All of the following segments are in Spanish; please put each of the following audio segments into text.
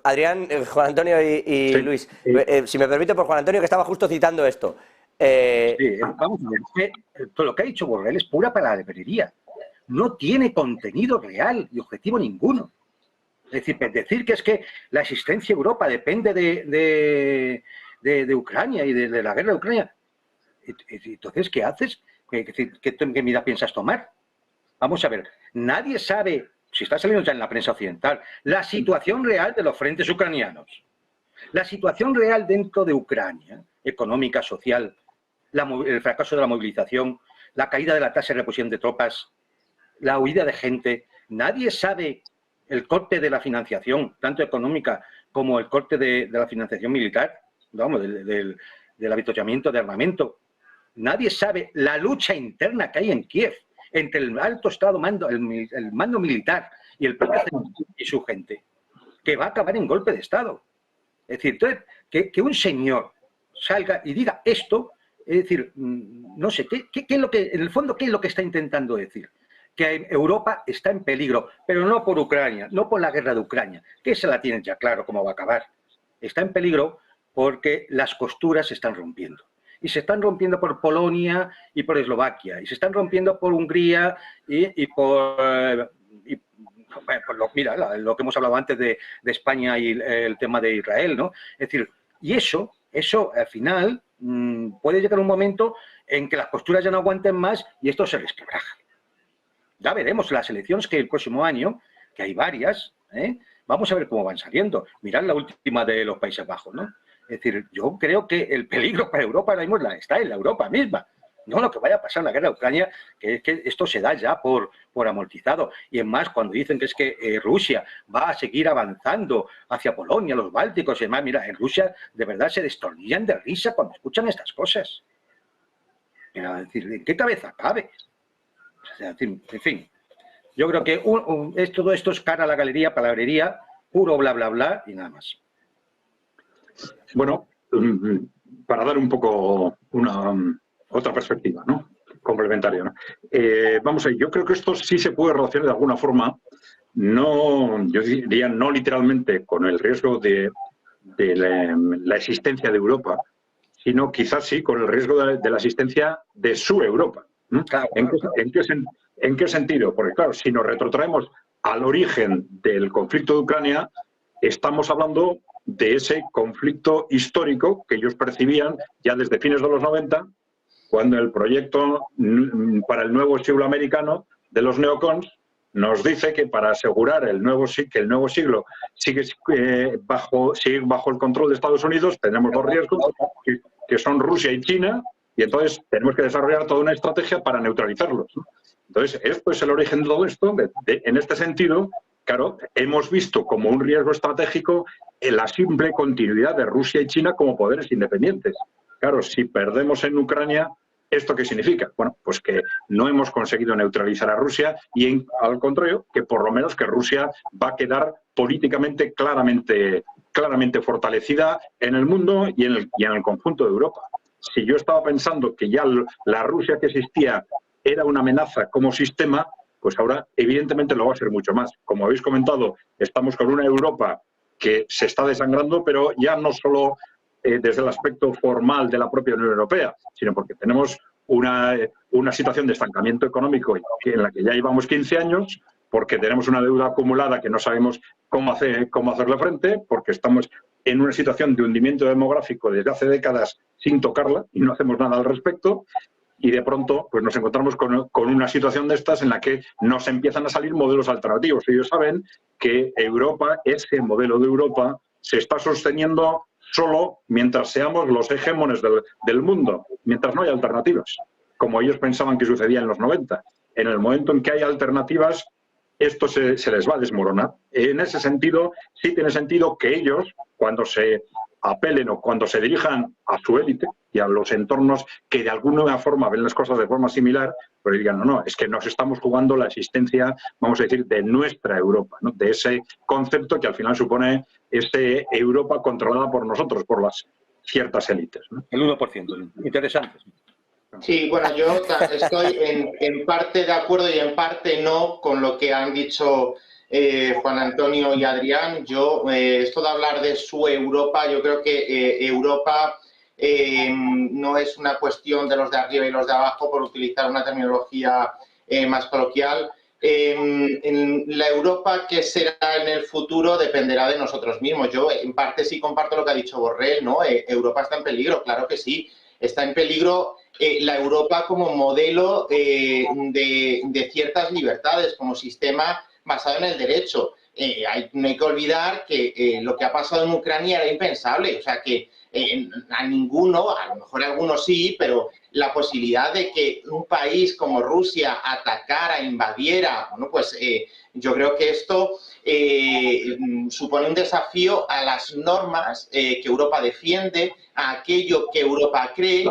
Adrián, Juan Antonio y Sí, Luis, si me permite, por Juan Antonio, que estaba justo citando esto. Sí, vamos a ver, es que todo lo que ha dicho Borrell es pura palabrería. No tiene contenido real y objetivo ninguno. Es decir que es que la existencia de Europa depende de Ucrania y de la guerra de Ucrania. Entonces, ¿qué haces? ¿Qué medida piensas tomar? Vamos a ver, nadie sabe, si está saliendo ya en la prensa occidental, la situación real de los frentes ucranianos. La situación real dentro de Ucrania, económica, social, el fracaso de la movilización, la caída de la tasa de reposición de tropas, la huida de gente. Nadie sabe el corte de la financiación, tanto económica como el corte de la financiación militar, vamos, del avituallamiento de armamento. Nadie sabe la lucha interna que hay en Kiev entre el alto estado mando, el mando militar y el propio y su gente, que va a acabar en golpe de estado. Es decir, entonces, que un señor salga y diga esto, es decir, no sé, ¿qué es lo que, en el fondo, qué es lo que está intentando decir? Que Europa está en peligro, pero no por Ucrania, no por la guerra de Ucrania, que esa la tienen ya claro cómo va a acabar. Está en peligro porque las costuras se están rompiendo. Y se están rompiendo por Polonia y por Eslovaquia, y se están rompiendo por Hungría y por mira, lo que hemos hablado antes de España y el tema de Israel, ¿no? Es decir, y eso al final puede llegar un momento en que las posturas ya no aguanten más y esto se resquebraja. Ya veremos las elecciones que el próximo año, que hay varias, vamos a ver cómo van saliendo. Mirad la última de los Países Bajos, ¿no? Es decir, yo creo que el peligro para Europa ahora mismo está en la Europa misma. No lo que vaya a pasar en la guerra de Ucrania, que es que esto se da ya por amortizado. Y es más, cuando dicen que es que Rusia va a seguir avanzando hacia Polonia, los Bálticos y demás, mira, en Rusia de verdad se destornillan de risa cuando escuchan estas cosas. Es decir, ¿en qué cabeza cabe? O sea, en fin, yo creo que todo esto es cara a la galería, palabrería, puro bla, bla, bla y nada más. Bueno, para dar un poco otra perspectiva, ¿no? Complementaria, ¿no? Vamos a ver, yo creo que esto sí se puede relacionar de alguna forma, no, yo diría no literalmente con el riesgo de la existencia de Europa, sino quizás sí con el riesgo de la existencia de su Europa. Claro, ¿En qué sentido? Porque claro, si nos retrotraemos al origen del conflicto de Ucrania, estamos hablando de ese conflicto histórico que ellos percibían ya desde fines de los 90, cuando el proyecto para el nuevo siglo americano de los neocons nos dice que para asegurar que el nuevo siglo sigue bajo el control de Estados Unidos, tenemos dos riesgos, que son Rusia y China, y entonces tenemos que desarrollar toda una estrategia para neutralizarlos, ¿no? Entonces, esto es el origen de todo esto. En este sentido, claro, hemos visto como un riesgo estratégico en la simple continuidad de Rusia y China como poderes independientes. Claro, si perdemos en Ucrania, ¿esto qué significa? Bueno, pues que no hemos conseguido neutralizar a Rusia y, al contrario, que por lo menos que Rusia va a quedar políticamente claramente fortalecida en el mundo y en el conjunto de Europa. Si yo estaba pensando que ya la Rusia que existía era una amenaza como sistema, pues ahora evidentemente lo va a ser mucho más. Como habéis comentado, estamos con una Europa que se está desangrando, pero ya no solo desde el aspecto formal de la propia Unión Europea, sino porque tenemos una situación de estancamiento económico en la que ya llevamos 15 años, porque tenemos una deuda acumulada que no sabemos cómo hacerle frente, porque estamos en una situación de hundimiento demográfico desde hace décadas sin tocarla y no hacemos nada al respecto, y de pronto pues nos encontramos con una situación de estas en la que nos empiezan a salir modelos alternativos. Ellos saben que Europa, ese modelo de Europa, se está sosteniendo solo mientras seamos los hegemones del mundo, mientras no hay alternativas, como ellos pensaban que sucedía en los 90. En el momento en que hay alternativas, esto se les va a desmoronar. En ese sentido, sí tiene sentido que ellos, cuando se apelen o cuando se dirijan a su élite y a los entornos que de alguna forma ven las cosas de forma similar, pues digan, no, es que nos estamos jugando la existencia, vamos a decir, de nuestra Europa, ¿no? De ese concepto que al final supone ese Europa controlada por nosotros, por las ciertas élites, ¿no? El 1%. Interesante. Sí, bueno, yo estoy en parte de acuerdo y en parte no con lo que han dicho Juan Antonio y Adrián. Yo, esto de hablar de su Europa, yo creo que Europa no es una cuestión de los de arriba y los de abajo, por utilizar una terminología más coloquial. En la Europa que será en el futuro dependerá de nosotros mismos. Yo, en parte, sí comparto lo que ha dicho Borrell, ¿no? Europa está en peligro, claro que sí. Está en peligro la Europa como modelo de ciertas libertades, como sistema basado en el derecho. No hay que olvidar que lo que ha pasado en Ucrania era impensable. O sea, que a ninguno, a lo mejor a algunos sí, pero la posibilidad de que un país como Rusia atacara, invadiera, bueno, pues yo creo que esto supone un desafío a las normas que Europa defiende, a aquello que Europa cree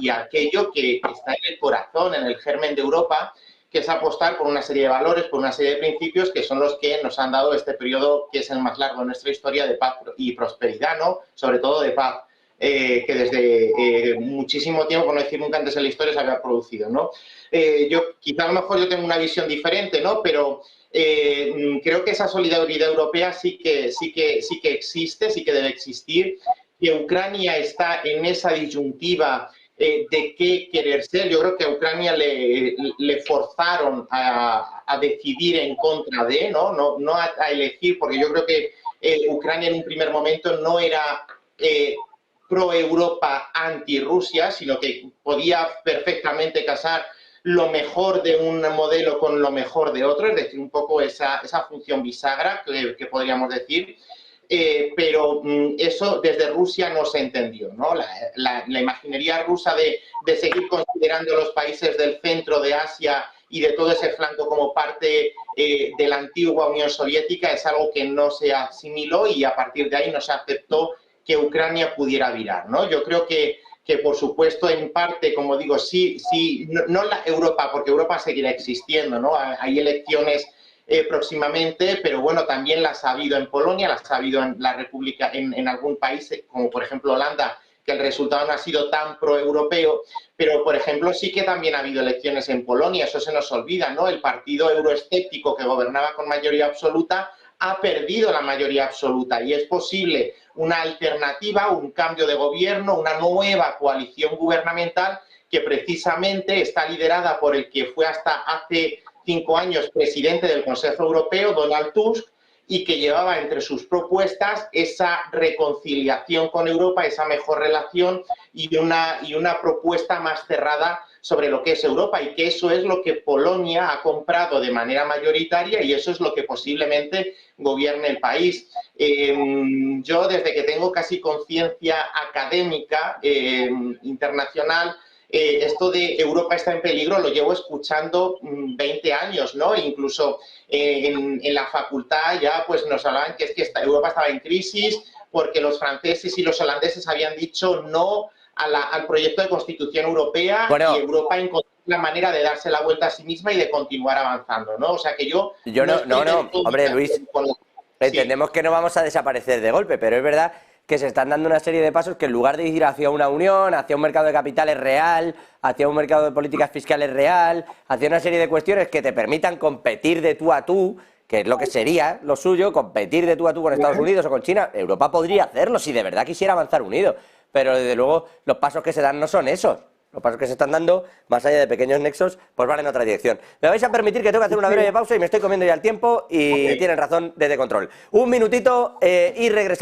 y a aquello que está en el corazón, en el germen de Europa, que es apostar por una serie de valores, por una serie de principios que son los que nos han dado este periodo que es el más largo de nuestra historia de paz y prosperidad, ¿no? Sobre todo de paz, que desde muchísimo tiempo, por no decir nunca antes en la historia, se había producido, ¿no? Quizá a lo mejor yo tengo una visión diferente, ¿no? Pero creo que esa solidaridad europea sí que existe, sí que debe existir, que Ucrania está en esa disyuntiva de qué querer ser. Yo creo que a Ucrania le forzaron a decidir en contra de, no a elegir, porque yo creo que Ucrania en un primer momento no era pro-Europa, anti-Rusia, sino que podía perfectamente casar lo mejor de un modelo con lo mejor de otro, es decir, un poco esa función bisagra que podríamos decir. Pero eso desde Rusia no se entendió, ¿no? La imaginería rusa de seguir considerando los países del centro de Asia y de todo ese flanco como parte de la antigua Unión Soviética es algo que no se asimiló y a partir de ahí no se aceptó que Ucrania pudiera virar, ¿no? Yo creo que por supuesto, en parte, como digo, sí, no la Europa, porque Europa seguirá existiendo, ¿no? Hay elecciones próximamente, pero bueno, también las ha habido en Polonia, las ha habido en la República, en algún país, como por ejemplo Holanda, que el resultado no ha sido tan pro-europeo, pero por ejemplo sí que también ha habido elecciones en Polonia, eso se nos olvida, ¿no? El partido euroescéptico que gobernaba con mayoría absoluta ha perdido la mayoría absoluta y es posible una alternativa, un cambio de gobierno, una nueva coalición gubernamental que precisamente está liderada por el que fue hasta hace 5 años presidente del Consejo Europeo, Donald Tusk, y que llevaba entre sus propuestas esa reconciliación con Europa, esa mejor relación y una propuesta más cerrada sobre lo que es Europa, y que eso es lo que Polonia ha comprado de manera mayoritaria y eso es lo que posiblemente gobierne el país. Yo, desde que tengo casi conciencia académica internacional, esto de Europa está en peligro lo llevo escuchando 20 años, ¿no? Incluso en la facultad ya pues nos hablaban que es que Europa estaba en crisis porque los franceses y los holandeses habían dicho no al proyecto de Constitución Europea, bueno, y Europa encontró la manera de darse la vuelta a sí misma y de continuar avanzando, ¿no? O sea que yo no, hombre, Luis, entendemos que no vamos a desaparecer de golpe, pero es verdad que se están dando una serie de pasos que en lugar de ir hacia una unión, hacia un mercado de capitales real, hacia un mercado de políticas fiscales real, hacia una serie de cuestiones que te permitan competir de tú a tú, que es lo que sería lo suyo, competir de tú a tú con Estados Unidos o con China. Europa podría hacerlo si de verdad quisiera avanzar unido, pero desde luego los pasos que se dan no son esos. Los pasos que se están dando, más allá de pequeños nexos, pues van en otra dirección. Me vais a permitir que tengo que hacer una breve pausa y me estoy comiendo ya el tiempo y tienen razón desde control. Un minutito y regresamos.